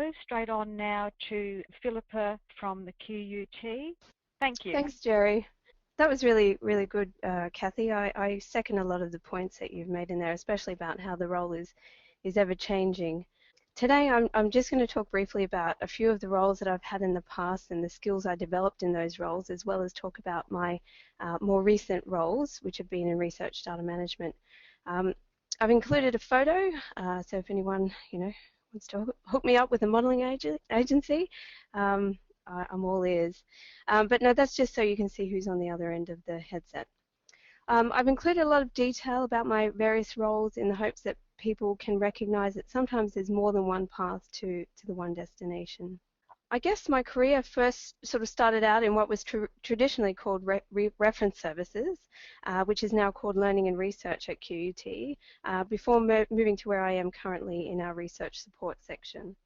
go straight on now to Philippa from the QUT. Thank you. Thanks, Jerry. That was really, really good, Kathy. I second a lot of the points that you've made in there, especially about how the role is ever changing. Today, I'm just going to talk briefly about a few of the roles that I've had in the past and the skills I developed in those roles, as well as talk about my more recent roles, which have been in research data management. I've included a photo, so if anyone wants to hook me up with a modelling agency, I'm all ears. But no, that's just so you can see who's on the other end of the headset. I've included a lot of detail about my various roles in the hopes that people can recognise that sometimes there's more than one path to the one destination. I guess my career first sort of started out in what was traditionally called reference services, which is now called learning and research at QUT, before moving to where I am currently in our research support section.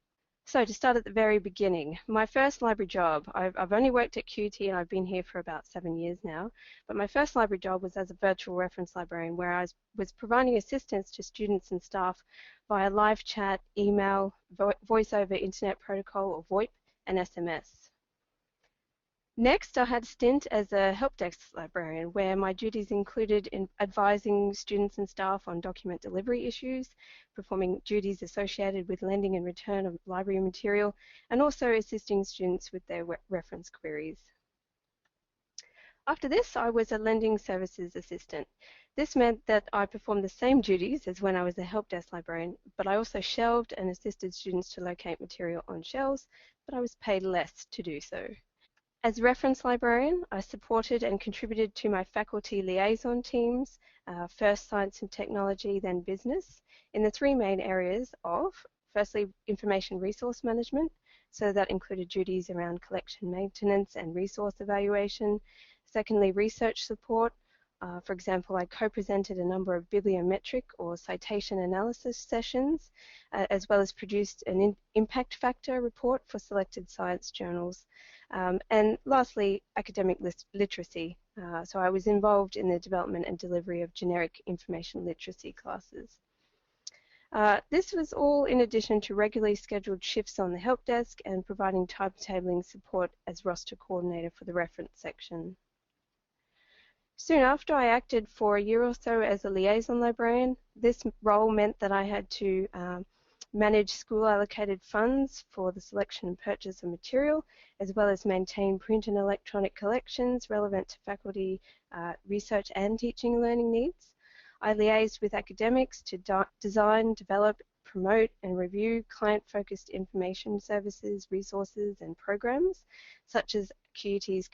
So to start at the very beginning, my first library job, I've only worked at QUT and I've been here for about 7 years now, but my first library job was as a virtual reference librarian where I was providing assistance to students and staff via live chat, email, voice over internet protocol or VoIP, and SMS. Next, I had a stint as a help desk librarian where my duties included in advising students and staff on document delivery issues, performing duties associated with lending and return of library material, and also assisting students with their reference queries. After this, I was a lending services assistant. This meant that I performed the same duties as when I was a help desk librarian, but I also shelved and assisted students to locate material on shelves, but I was paid less to do so. As reference librarian, I supported and contributed to my faculty liaison teams, first science and technology, then business, in the three main areas of, firstly, information resource management, so that included duties around collection maintenance and resource evaluation. Secondly, research support. For example, I co-presented a number of bibliometric or citation analysis sessions, as well as produced an impact factor report for selected science journals. And lastly, academic literacy. So I was involved in the development and delivery of generic information literacy classes. This was all in addition to regularly scheduled shifts on the help desk and providing timetabling support as roster coordinator for the reference section. Soon after, I acted for a year or so as a liaison librarian. This role meant that I had to manage school allocated funds for the selection and purchase of material, as well as maintain print and electronic collections relevant to faculty research and teaching and learning needs. I liaised with academics to design, develop, promote and review client-focused information services, resources and programs, such as QUT's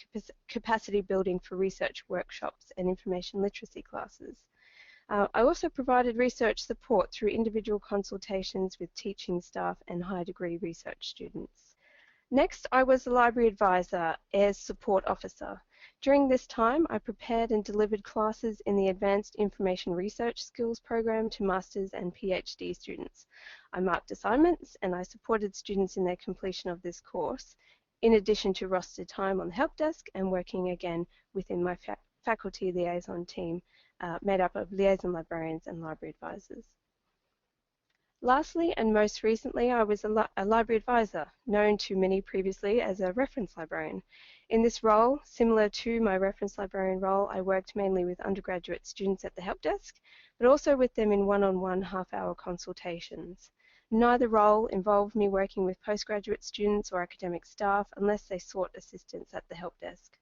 capacity building for research workshops and information literacy classes. I also provided research support through individual consultations with teaching staff and high degree research students. Next, I was a library advisor as support officer. During this time, I prepared and delivered classes in the Advanced Information Research Skills program to Masters and PhD students. I marked assignments and I supported students in their completion of this course, in addition to roster time on the help desk and working again within my faculty liaison team, made up of liaison librarians and library advisors. Lastly, and most recently, I was a library advisor, known to many previously as a reference librarian. In this role, similar to my reference librarian role, I worked mainly with undergraduate students at the help desk, but also with them in one-on-one half-hour consultations. Neither role involved me working with postgraduate students or academic staff unless they sought assistance at the help desk.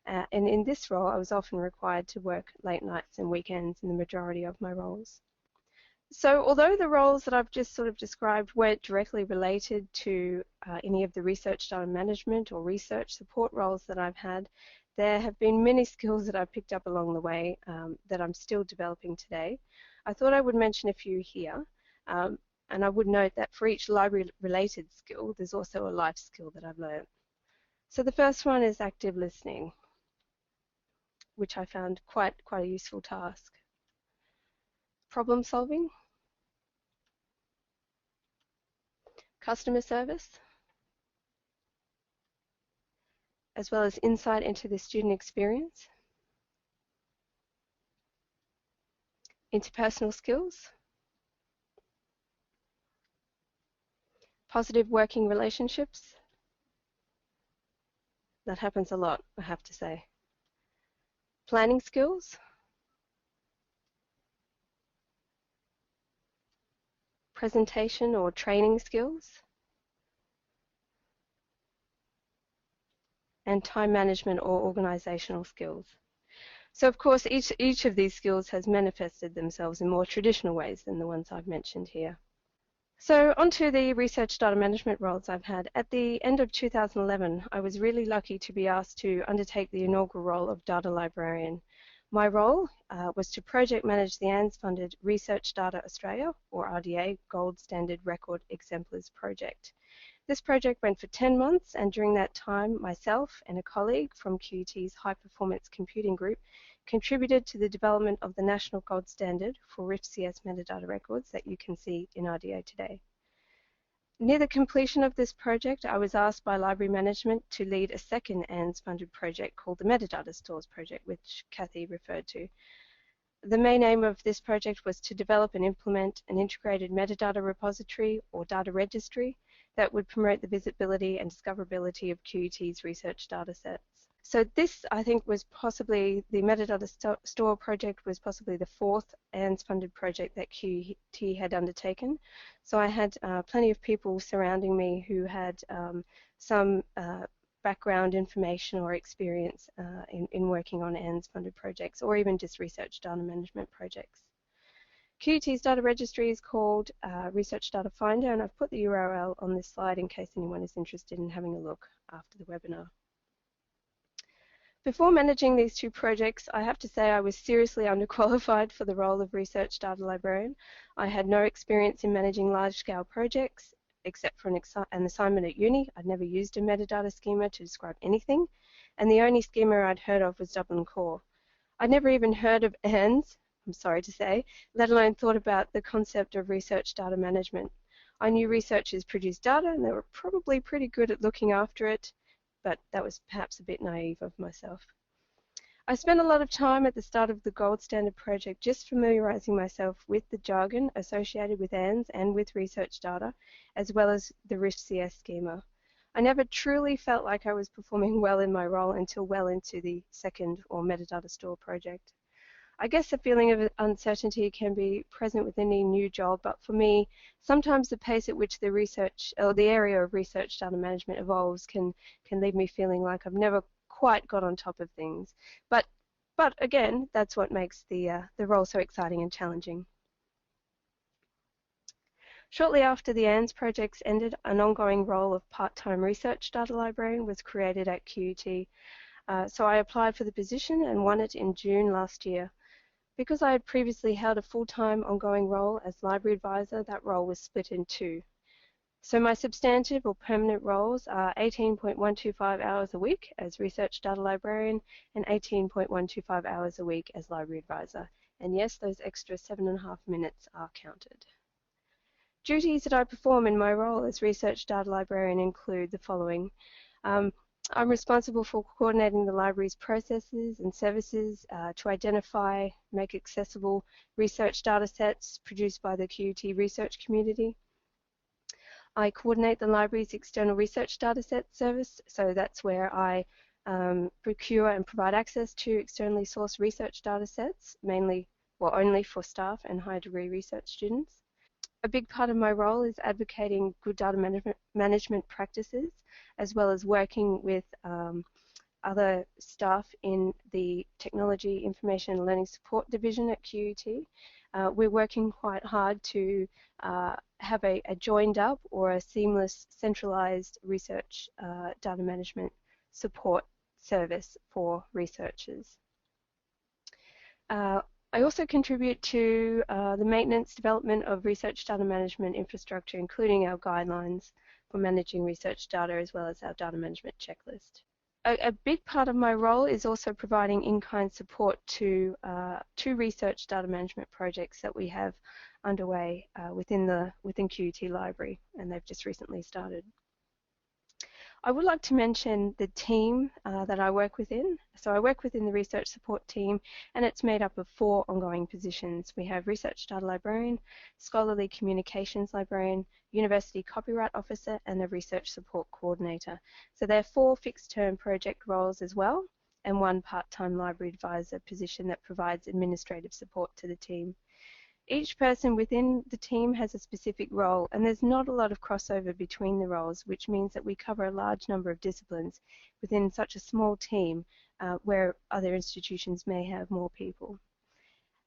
And in this role, I was often required to work late nights and weekends in the majority of my roles. So although the roles that I've just sort of described weren't directly related to any of the research data management or research support roles that I've had, there have been many skills that I've picked up along the way that I'm still developing today. I thought I would mention a few here, and I would note that for each library-related skill, there's also a life skill that I've learned. So the first one is active listening, which I found quite a useful task. Problem solving, customer service, as well as insight into the student experience, interpersonal skills, Positive working relationships. That happens a lot, I have to say. Planning skills. Presentation or training skills. And time management or organizational skills. So of course each of these skills has manifested themselves in more traditional ways than the ones I've mentioned here. So onto the research data management roles I've had. At the end of 2011, I was really lucky to be asked to undertake the inaugural role of data librarian. My role was to project manage the ANZ-funded Research Data Australia, or RDA, Gold Standard Record Exemplars project. This project went for 10 months, and during that time, myself and a colleague from QUT's High Performance Computing Group contributed to the development of the national gold standard for RIF-CS metadata records that you can see in RDA today. Near the completion of this project, I was asked by library management to lead a second ANZ-funded project called the Metadata Stores project, which Kathy referred to. The main aim of this project was to develop and implement an integrated metadata repository or data registry that would promote the visibility and discoverability of QUT's research data sets. So this, I think, was possibly, the Metadata Store project was possibly the fourth ANZ-funded project that QUT had undertaken. So I had plenty of people surrounding me who had some background information or experience in working on ANZ-funded projects, or even just research data management projects. QUT's data registry is called Research Data Finder, and I've put the URL on this slide in case anyone is interested in having a look after the webinar. Before managing these two projects, I have to say I was seriously underqualified for the role of research data librarian. I had no experience in managing large-scale projects, except for an assignment at uni. I'd never used a metadata schema to describe anything, and the only schema I'd heard of was Dublin Core. I'd never even heard of ANZ, I'm sorry to say, let alone thought about the concept of research data management. I knew researchers produced data, and they were probably pretty good at looking after it, but that was perhaps a bit naive of myself. I spent a lot of time at the start of the Gold Standard project just familiarizing myself with the jargon associated with ANZ and with research data, as well as the RIF-CS schema. I never truly felt like I was performing well in my role until well into the second, or Metadata Store project. I guess a feeling of uncertainty can be present with any new job, but for me, sometimes the pace at which the research or the area of research data management evolves can leave me feeling like I've never quite got on top of things. But again, that's what makes the role so exciting and challenging. Shortly after the ANZ projects ended, an ongoing role of part-time research data librarian was created at QUT. So I applied for the position and won it in June last year. Because I had previously held a full-time ongoing role as library advisor, that role was split in two. So my substantive or permanent roles are 18.125 hours a week as research data librarian and 18.125 hours a week as library advisor. And yes, those extra 7.5 minutes are counted. Duties that I perform in my role as research data librarian include the following. I'm responsible for coordinating the library's processes and services to identify, make accessible research data sets produced by the QUT research community. I coordinate the library's external research data set service, so that's where I procure and provide access to externally sourced research data sets, mainly, well, only for staff and higher degree research students. A big part of my role is advocating good data management practices, as well as working with other staff in the Technology, Information and Learning Support Division at QUT. We're working quite hard to have a joined up or a seamless centralized research data management support service for researchers. I also contribute to the maintenance development of research data management infrastructure, including our guidelines for managing research data, as well as our data management checklist. A big part of my role is also providing in-kind support to two research data management projects that we have underway within QUT Library, and they've just recently started. I would like to mention the team that I work within. So I work within the research support team, and it's made up of 4 ongoing positions. We have research data librarian, scholarly communications librarian, university copyright officer, and a research support coordinator. So there are 4 fixed-term project roles as well, and 1 part-time library advisor position that provides administrative support to the team. Each person within the team has a specific role, and there's not a lot of crossover between the roles, which means that we cover a large number of disciplines within such a small team where other institutions may have more people.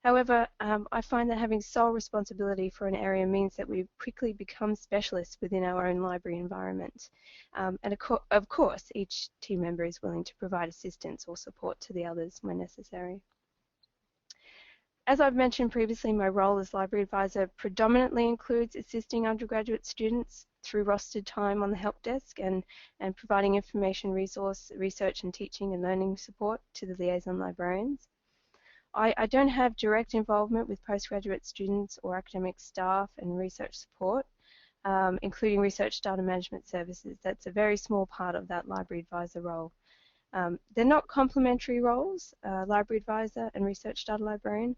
However, I find that having sole responsibility for an area means that we quickly become specialists within our own library environment. And of course, each team member is willing to provide assistance or support to the others when necessary. As I've mentioned previously, my role as library advisor predominantly includes assisting undergraduate students through rostered time on the help desk and providing information, research and teaching and learning support to the liaison librarians. I don't have direct involvement with postgraduate students or academic staff and research support, including research data management services. That's a very small part of that library advisor role. They're not complementary roles, library advisor and research data librarian.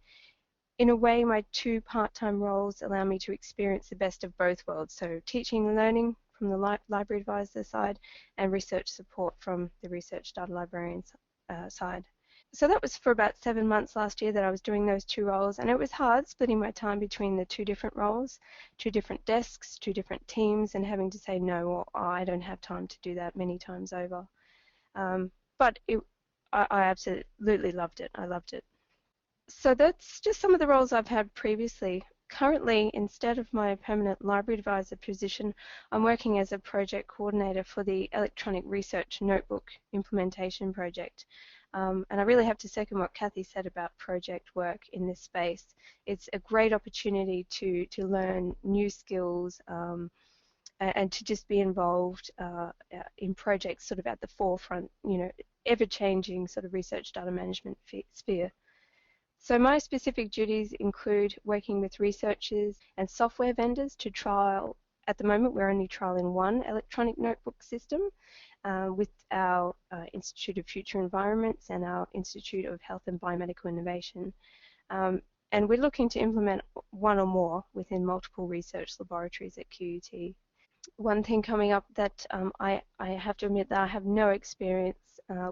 In a way, my 2 part-time roles allow me to experience the best of both worlds, so teaching and learning from the library advisor side and research support from the research data librarian side. So that was for about 7 months last year that I was doing those 2 roles, and it was hard splitting my time between the 2 different roles, 2 different desks, 2 different teams, and having to say no, or I don't have time to do that many times over. But I absolutely loved it. I loved it. So that's just some of the roles I've had previously. Currently, instead of my permanent library advisor position, I'm working as a project coordinator for the Electronic Research Notebook implementation project. And I really have to second what Kathy said about project work in this space. It's a great opportunity to learn new skills and to just be involved in projects sort of at the forefront, ever-changing sort of research data management sphere. So my specific duties include working with researchers and software vendors to trial. At the moment, we're only trialing 1 electronic notebook system with our Institute of Future Environments and our Institute of Health and Biomedical Innovation. And we're looking to implement 1 or more within multiple research laboratories at QUT. One thing coming up that I have to admit that I have no experience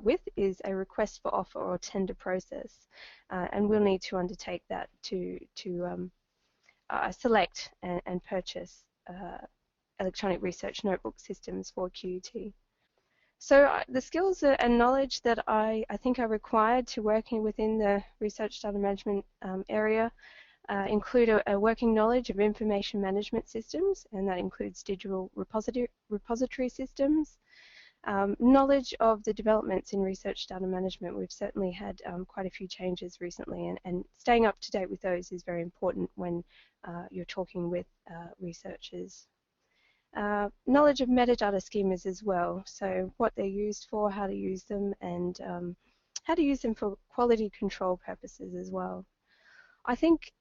with is a request for offer or tender process, and we'll need to undertake that to select and purchase electronic research notebook systems for QUT. So the skills and knowledge that I think are required to working within the research data management area include a working knowledge of information management systems, and that includes digital repository systems, knowledge of the developments in research data management. We've certainly had quite a few changes recently, and staying up to date with those is very important when you're talking with researchers. Knowledge of metadata schemas as well, so what they're used for, how to use them, and how to use them for quality control purposes as well. I think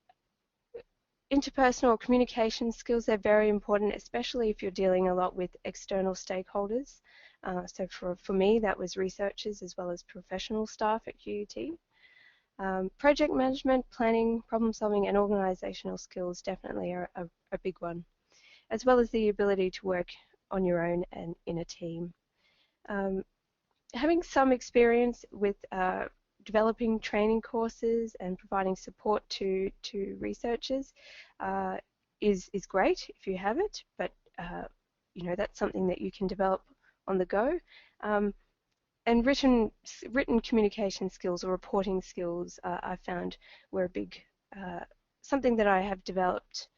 interpersonal communication skills are very important, especially if you're dealing a lot with external stakeholders. So for me, that was researchers as well as professional staff at QUT. Project management, planning, problem solving, and organizational skills definitely are a big one, as well as the ability to work on your own and in a team. Having some experience with developing training courses and providing support to researchers is great if you have it, but that's something that you can develop on the go. And written communication skills or reporting skills I found were a big something that I have developed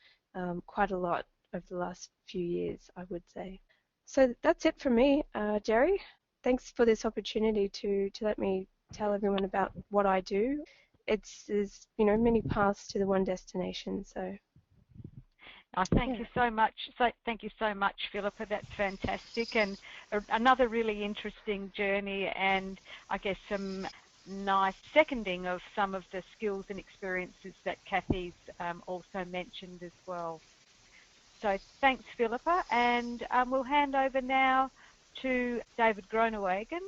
quite a lot over the last few years, I would say. So that's it from me, Jerry. Thanks for this opportunity to let me tell everyone about what I do. There's many paths to the one destination. So. Thank you so much. Thank you so much, Philippa. That's fantastic, and another really interesting journey, and I guess some nice seconding of some of the skills and experiences that Kathy's also mentioned as well. So thanks, Philippa, and we'll hand over now to David Groenewegen,